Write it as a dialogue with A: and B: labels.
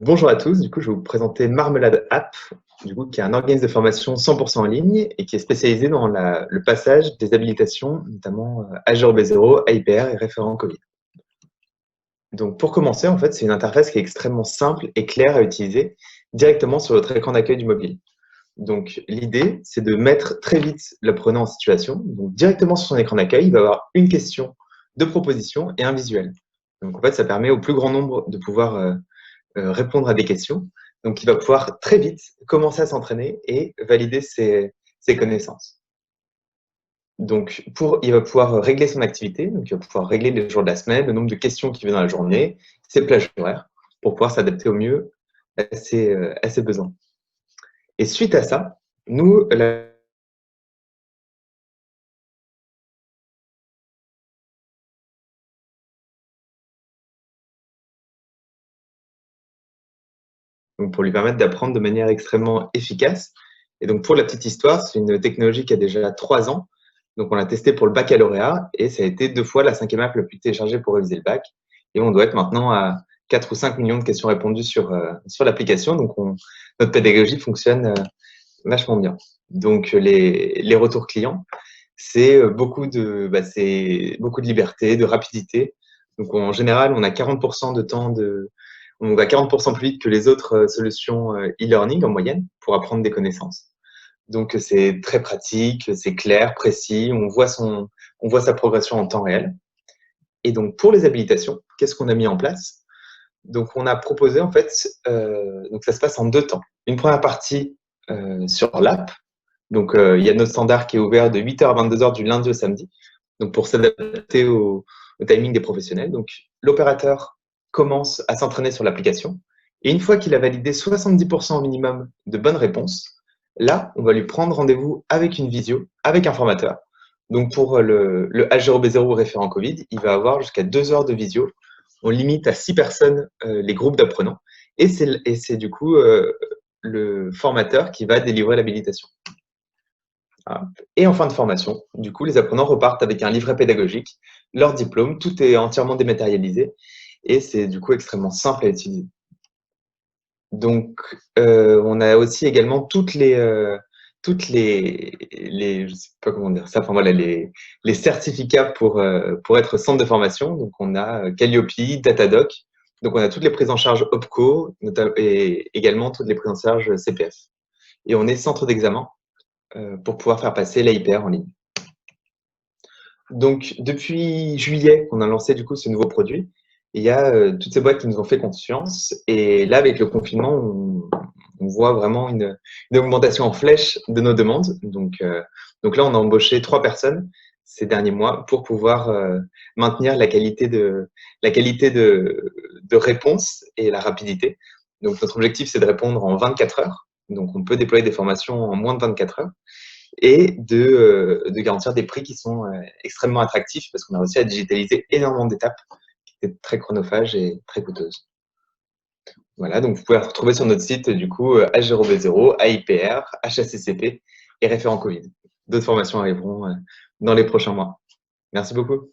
A: Bonjour à tous, du coup je vais vous présenter Marmelade App, qui est un organisme de formation 100% en ligne et qui est spécialisé dans le passage des habilitations, notamment Azure B0, AIPR et référent Covid. Donc pour commencer, en fait, c'est une interface qui est extrêmement simple et claire à utiliser directement sur votre écran d'accueil du mobile. Donc l'idée, c'est de mettre très vite l'apprenant en situation. Donc directement sur son écran d'accueil, il va avoir une question, deux propositions et un visuel. Donc en fait, ça permet au plus grand nombre de pouvoir répondre à des questions. Donc, il va pouvoir très vite commencer à s'entraîner et valider ses connaissances. Donc, il va pouvoir régler son activité, donc il va pouvoir régler les jours de la semaine, le nombre de questions qui viennent dans la journée, ses plages horaires, pour pouvoir s'adapter au mieux à ses besoins. Et suite à ça, nous, donc pour lui permettre d'apprendre de manière extrêmement efficace. Et donc, pour la petite histoire, c'est une technologie qui a déjà 3 ans. Donc, on l'a testé pour le baccalauréat et ça a été 2 fois la 5e app la plus téléchargée pour réviser le bac. Et on doit être maintenant à 4 ou 5 millions de questions répondues sur l'application. Donc, notre pédagogie fonctionne vachement bien. Donc, les retours clients, c'est c'est beaucoup de liberté, de rapidité. Donc, en général, on a 40% de temps on va 40% plus vite que les autres solutions e-learning en moyenne pour apprendre des connaissances. Donc, c'est très pratique, c'est clair, précis, on voit sa progression en temps réel. Et donc, pour les habilitations, qu'est-ce qu'on a mis en place? Donc, on a proposé, en fait, donc ça se passe en 2 temps. Une première partie sur l'app. Donc, il y a notre standard qui est ouvert de 8h à 22h du lundi au samedi. Donc, pour s'adapter au timing des professionnels. Donc, l'opérateur commence à s'entraîner sur l'application. Et une fois qu'il a validé 70% au minimum de bonnes réponses, là, on va lui prendre rendez-vous avec une visio, avec un formateur. Donc, pour le H0B0 référent Covid, il va avoir jusqu'à 2 heures de visio. On limite à 6 personnes les groupes d'apprenants. Et c'est du coup le formateur qui va délivrer l'habilitation. Et en fin de formation, du coup, les apprenants repartent avec un livret pédagogique, leur diplôme, tout est entièrement dématérialisé et c'est du coup extrêmement simple à utiliser. Donc, on a aussi également je sais pas comment dire ça, enfin voilà, les certificats pour être centre de formation. Donc, on a Calliope, Datadoc. Donc, on a toutes les prises en charge OPCO et également toutes les prises en charge CPF. Et on est centre d'examen pour pouvoir faire passer l'AIPR en ligne. Donc, depuis juillet qu'on a lancé du coup ce nouveau produit, il y a toutes ces boîtes qui nous ont fait confiance. Et là, avec le confinement, on voit vraiment une augmentation en flèche de nos demandes. Donc là, on a embauché 3 personnes ces derniers mois pour pouvoir maintenir la qualité de réponse et la rapidité. Donc, notre objectif, c'est de répondre en 24 heures. Donc, on peut déployer des formations en moins de 24 heures et de garantir des prix qui sont extrêmement attractifs parce qu'on a réussi à digitaliser énormément d'étapes qui étaient très chronophages et très coûteuses. Voilà, donc vous pouvez retrouver sur notre site du coup H0B0, AIPR, HACCP et référent Covid. D'autres formations arriveront dans les prochains mois. Merci beaucoup.